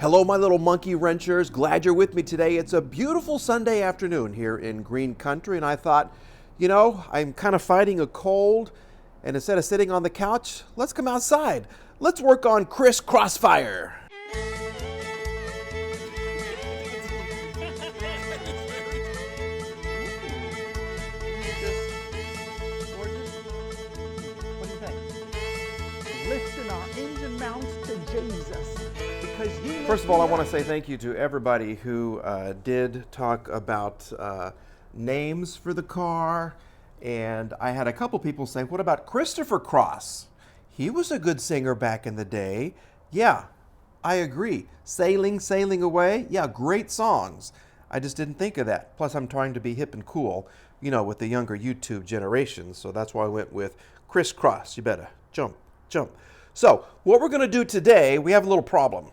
Hello, my little monkey wrenchers. Glad you're with me today. It's a beautiful Sunday afternoon here in Green Country, and I thought, you know, I'm kind of fighting a cold, and instead of sitting on the couch, let's come outside. Let's work on Kriss Crossfire. Lifting our engine mounts to Jesus. First of all, I want to say thank you to everybody who did talk about names for the car. And I had a couple people say, what about Christopher Kross? He was a good singer back in the day. Yeah, I agree. Sailing, Sailing Away. Yeah, great songs. I just didn't think of that. Plus, I'm trying to be hip and cool, you know, with the younger YouTube generation. So that's why I went with Kriss Kross. You better jump, jump. So what we're going to do today, we have a little problem.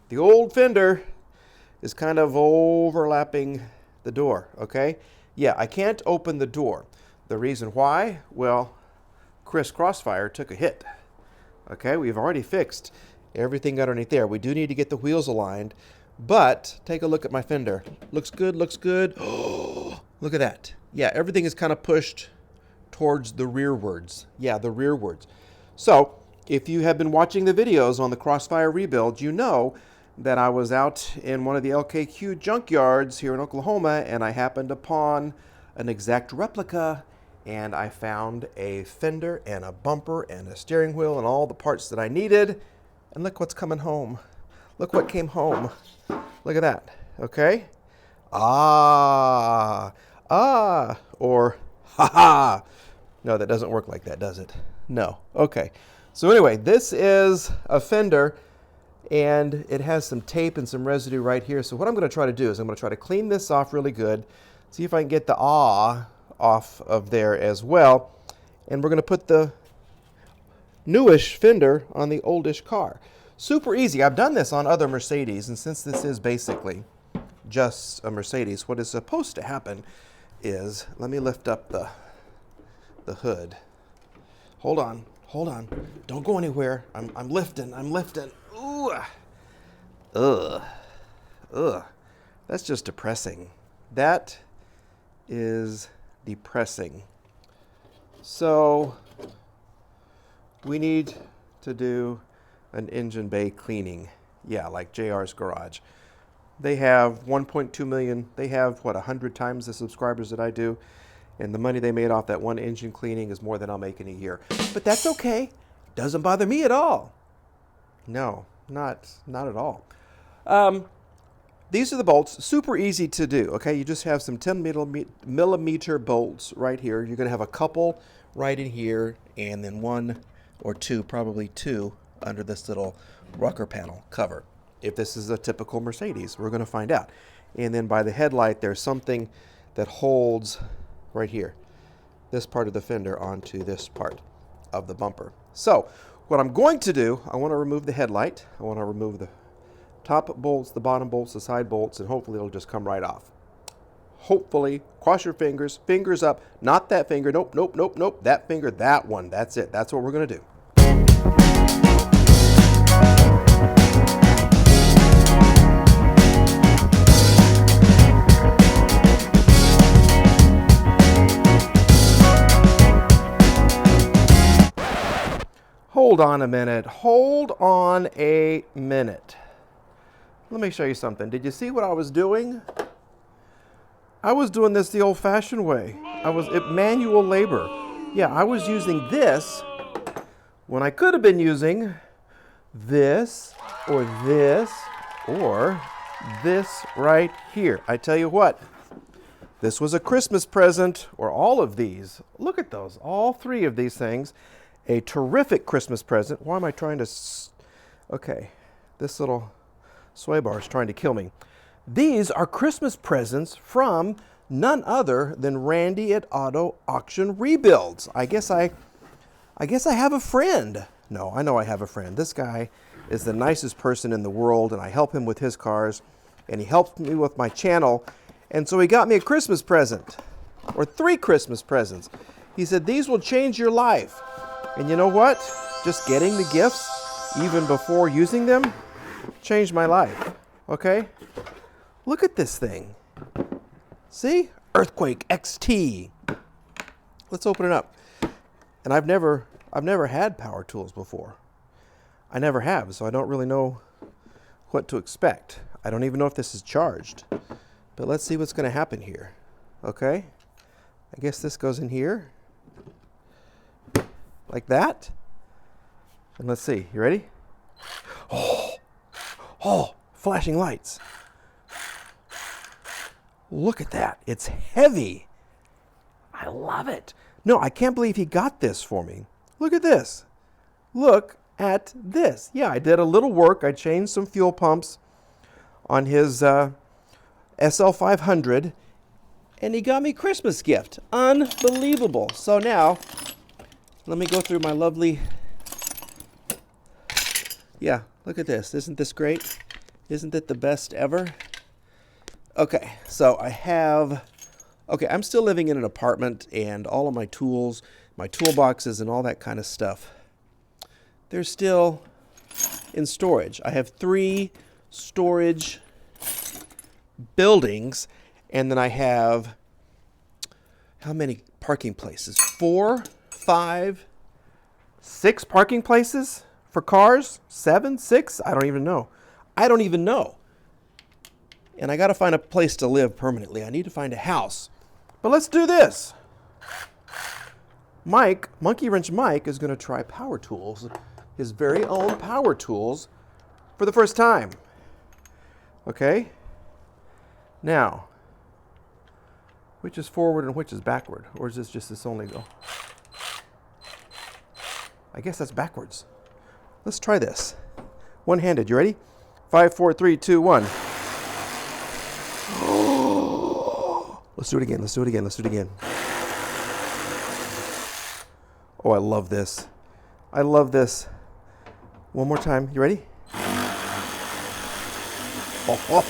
The old Fender is kind of overlapping the door, okay? Yeah, I can't open the door. The reason why, well, Kriss Crossfire took a hit. Okay, we've already fixed everything underneath there. We do need to get the wheels aligned, but take a look at my Fender. Looks good, looks good. Oh, look at that. Yeah, everything is kind of pushed towards the rearwards. Yeah, the rearwards. So, if you have been watching the videos on the Crossfire rebuild, you know that I was out in one of the LKQ junkyards here in Oklahoma, and I happened upon an exact replica, and I found a fender and a bumper and a steering wheel and all the parts that I needed. And look what's coming home. Look what came home. Look at that, okay? Or ha-ha. No, that doesn't work like that, does it? No, okay. So anyway, this is a fender, and it has some tape and some residue right here. So what I'm going to try to do is I'm going to try to clean this off really good, see if I can get the off of there as well. And we're going to put the newish fender on the oldish car. Super easy. I've done this on other Mercedes, and since this is basically just a Mercedes, what is supposed to happen is, let me lift up the hood. Hold on. Hold on. Don't go anywhere. I'm lifting. I'm lifting. Ooh. Ugh. Ugh. That's just depressing. That is depressing. So we need to do an engine bay cleaning. Yeah, like JR's Garage. They have 1.2 million. They have, what, 100 times the subscribers that I do. And the money they made off that one engine cleaning is more than I'll make in a year. But that's okay. Doesn't bother me at all. No, not at all. These are the bolts. Super easy to do, okay? You just have some 10 millimeter bolts right here. You're going to have a couple right in here, and then one or two, probably two, under this little rocker panel cover. If this is a typical Mercedes, we're going to find out. And then by the headlight, there's something that holds right here, this part of the fender onto this part of the bumper. So what I'm going to do, I want to remove the headlight. I want to remove the top bolts, the bottom bolts, the side bolts, and hopefully it'll just come right off. Hopefully. Cross your fingers, fingers up, not that finger, nope, nope, nope, nope, that finger, that one, that's it. That's what we're going to do. Hold on a minute. Hold on a minute. Let me show you something. Did you see what I was doing? I was doing this the old-fashioned way. Manual labor. Yeah, I was using this when I could have been using this or this or this right here. I tell you what, this was a Christmas present, or all of these. Look at those, all three of these things. A terrific Christmas present. Why am I trying to... Okay, this little sway bar is trying to kill me. These are Christmas presents from none other than Randy at Auto Auction Rebuilds. I guess I have a friend. No, I know I have a friend. This guy is the nicest person in the world, and I help him with his cars, and he helps me with my channel. And so he got me a Christmas present, or 3 Christmas presents. He said, these will change your life. And you know what? Just getting the gifts, even before using them, changed my life. Okay? Look at this thing. See? Earthquake XT. Let's open it up. And I've never had power tools before. I never have, so I don't really know what to expect. I don't even know if this is charged. But let's see what's going to happen here. Okay? I guess this goes in here. Like that. And let's see. You ready? Oh, flashing lights. Look at that. It's heavy. I love it. No, I can't believe he got this for me. Look at this. Look at this. Yeah, I did a little work. I changed some fuel pumps on his SL500, and he got me a Christmas gift. Unbelievable. So now, let me go through my lovely... Yeah, look at this. Isn't this great? Isn't it the best ever? Okay, so I have... Okay, I'm still living in an apartment, and all of my tools, my toolboxes, and all that kind of stuff, they're still in storage. I have 3 storage buildings, and then I have, how many parking places? 4, 5, 6 parking places for cars? 7, 6? I don't even know. I don't even know. And I got to find a place to live permanently. I need to find a house. But let's do this. Mike, Monkey Wrench Mike, is going to try power tools, his very own power tools, for the first time. Okay? Now, which is forward and which is backward? Or is this just this only go? I guess that's backwards. Let's try this. One-handed. You ready? 5, 4, 3, 2, 1. Let's do it again. Let's do it again. Let's do it again. Oh, I love this. I love this. One more time. You ready?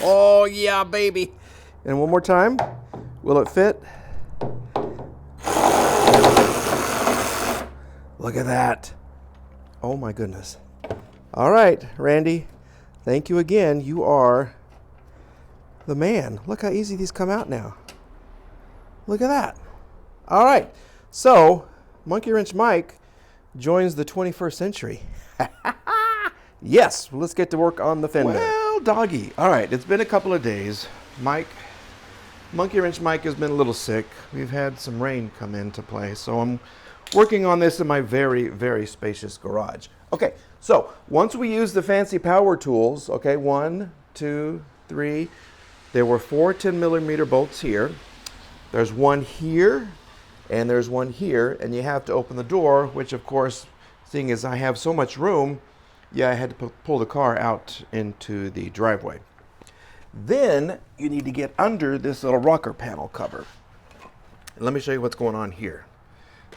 Oh, yeah, baby. And one more time. Will it fit? Look at that. Oh, my goodness. All right, Randy. Thank you again. You are the man. Look how easy these come out now. Look at that. All right. So, Monkey Wrench Mike joins the 21st century. Yes, let's get to work on the Fender. Well, doggy. All right, it's been a couple of days. Monkey Wrench Mike has been a little sick. We've had some rain come into play, so I'm working on this in my very, very spacious garage. Okay, so once we use the fancy power tools, okay, 1, 2, 3, there were 4 10mm bolts here. There's one here, and there's one here, and you have to open the door, which of course, seeing as I have so much room, yeah, I had to pull the car out into the driveway. Then you need to get under this little rocker panel cover. And let me show you what's going on here.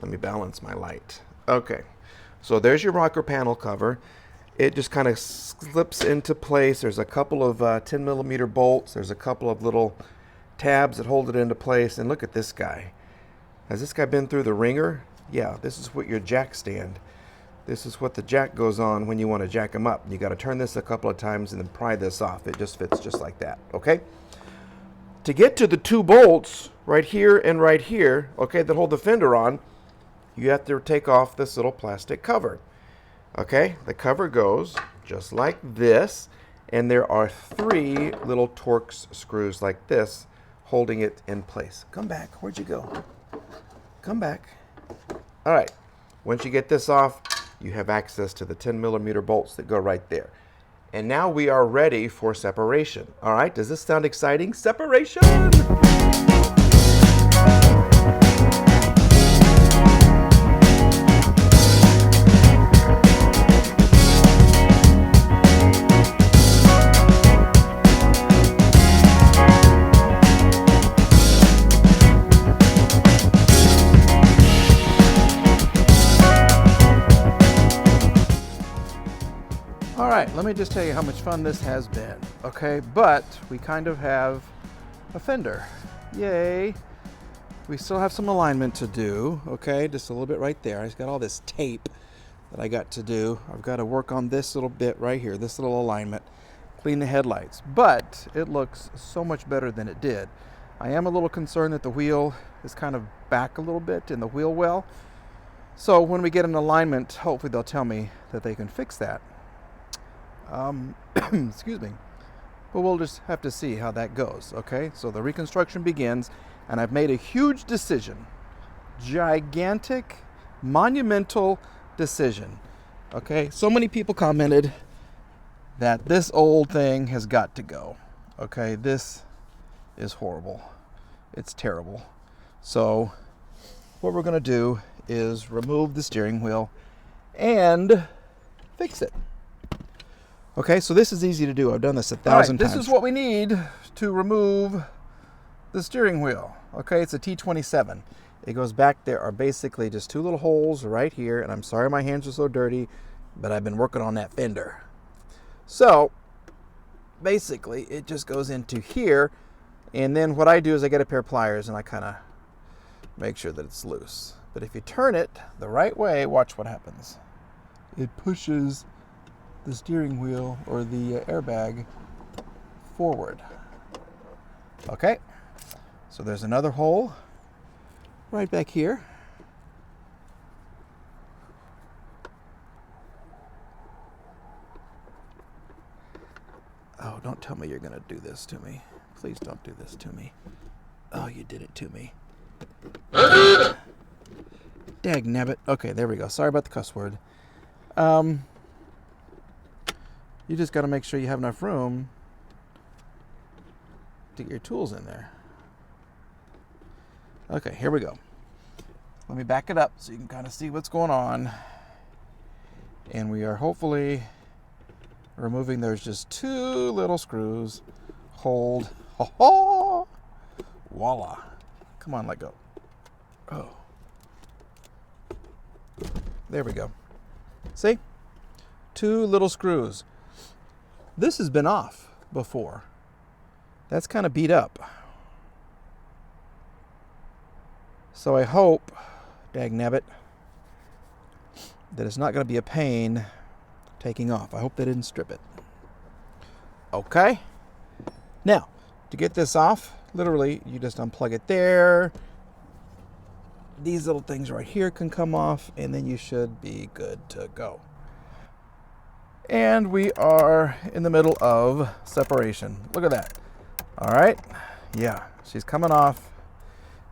Let me balance my light. Okay, so there's your rocker panel cover. It just kind of slips into place. There's a couple of 10mm bolts. There's a couple of little tabs that hold it into place. And look at this guy. Has this guy been through the ringer? Yeah, this is what your jack stand. This is what the jack goes on when you want to jack them up. You got to turn this a couple of times and then pry this off. It just fits just like that, okay? To get to the 2 bolts right here and right here, okay, that hold the fender on, you have to take off this little plastic cover. Okay, the cover goes just like this, and there are 3 little Torx screws like this holding it in place. Come back. Where'd you go? Come back. All right. Once you get this off, you have access to the 10mm bolts that go right there. And now we are ready for separation. All right. Does this sound exciting? Separation! All right, let me just tell you how much fun this has been, okay? But we kind of have a Fender. Yay. We still have some alignment to do, okay? Just a little bit right there. I just got all this tape that I got to do. I've got to work on this little bit right here, this little alignment. clean the headlights. But it looks so much better than it did. I am a little concerned that the wheel is kind of back a little bit in the wheel well. So when we get an alignment, hopefully they'll tell me that they can fix that. Excuse me. But we'll just have to see how that goes, okay? So the reconstruction begins, and I've made a huge decision. Gigantic, monumental decision, okay? So many people commented that this old thing has got to go, okay? This is horrible. It's terrible. So what we're gonna do is remove the steering wheel and fix it. Okay, so this is easy to do. I've done this 1,000 times. This is what we need to remove the steering wheel. Okay, it's a T27. It goes back. There are basically just two little holes right here, and I'm sorry my hands are so dirty, but I've been working on that Fender. So basically it just goes into here, and then what I do is I get a pair of pliers and I kind of make sure that it's loose. But if you turn it the right way, watch what happens. It pushes the steering wheel or the airbag forward. Okay, so there's another hole right back here. Oh, don't tell me you're gonna do this to me. Please don't do this to me. Oh, you did it to me. Dag nabbit. Okay, there we go. Sorry about the cuss word. You just got to make sure you have enough room to get your tools in there. Okay, here we go. Let me back it up so you can kind of see what's going on. And we are hopefully removing, there's just two little screws. Hold. Ho-ho! Voila. Come on, let go. Oh. There we go. See? Two little screws. This has been off before. That's kind of beat up. So I hope, dagnabbit, that it's not going to be a pain taking off. I hope they didn't strip it. Okay. Now, to get this off, literally, you just unplug it there. These little things right here can come off, and then you should be good to go. And we are in the middle of separation. Look at that. All right. Yeah, she's coming off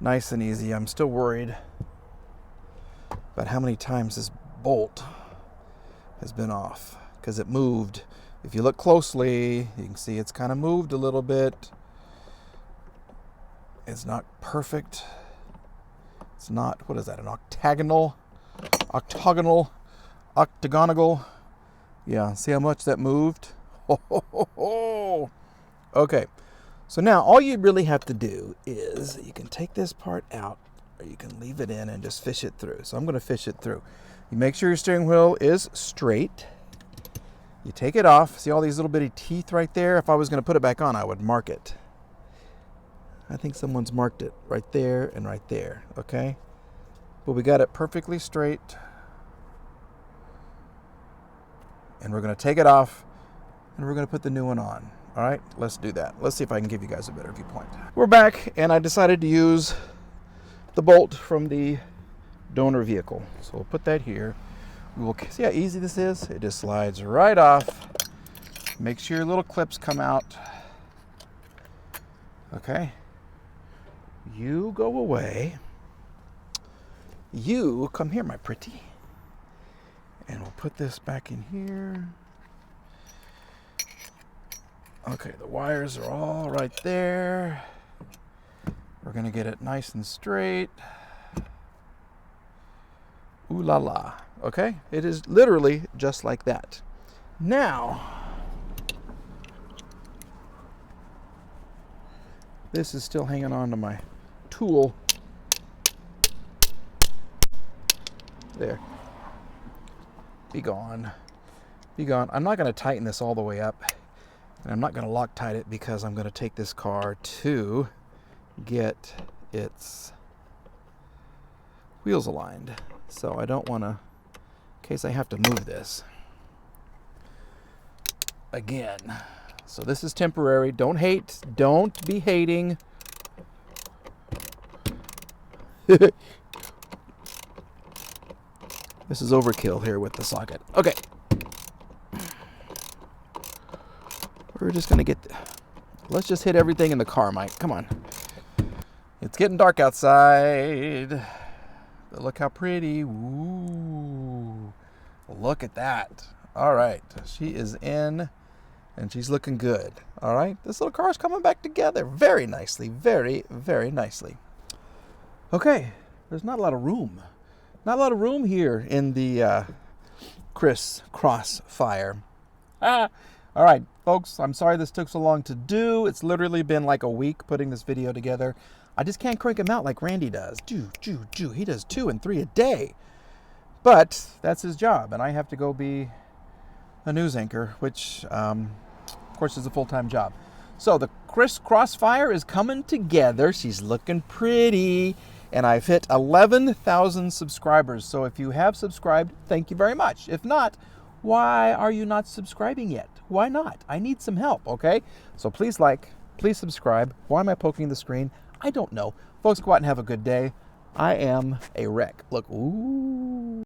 nice and easy. I'm still worried about how many times this bolt has been off because it moved. If you look closely, you can see it's kind of moved a little bit. It's not perfect. It's not, what is that, an octagonal? Octagonal? Yeah, see how much that moved? Okay, so now all you really have to do is you can take this part out or you can leave it in and just fish it through. So I'm going to fish it through. You make sure your steering wheel is straight. You take it off. See all these little bitty teeth right there? If I was going to put it back on, I would mark it. I think someone's marked it right there and right there, okay? But we got it perfectly straight. And we're going to take it off, and we're going to put the new one on. All right, let's do that. Let's see if I can give you guys a better viewpoint. We're back, and I decided to use the bolt from the donor vehicle. So we'll put that here. We will see how easy this is. It just slides right off. Make sure your little clips come out. Okay. You go away. You come here, my pretty. And we'll put this back in here. Okay, the wires are all right there. We're going to get it nice and straight. Ooh la la. Okay, it is literally just like that. Now, this is still hanging on to my tool. There. Be gone. Be gone. I'm not going to tighten this all the way up. And I'm not going to Loctite it because I'm going to take this car to get its wheels aligned. So I don't want to, in case I have to move this again. So this is temporary. Don't hate. Don't be hating. This is overkill here with the socket. Okay. We're just going to get... Let's just hit everything in the car, Mike. Come on. It's getting dark outside. But look how pretty. Ooh. Look at that. All right. She is in, and she's looking good. All right. This little car is coming back together very nicely. Very, very nicely. Okay. There's not a lot of room. Not a lot of room here in the Kriss Crossfire. All right, folks, I'm sorry this took so long to do. It's literally been like a week putting this video together. I just can't crank them out like Randy does. He does 2 and 3 a day. But that's his job, and I have to go be a news anchor, which, of course, is a full-time job. So the Kriss Crossfire is coming together. She's looking pretty. And I've hit 11,000 subscribers. So if you have subscribed, thank you very much. If not, why are you not subscribing yet? Why not? I need some help, okay? So please like, please subscribe. Why am I poking the screen? I don't know. Folks, go out and have a good day. I am a wreck. Look, ooh.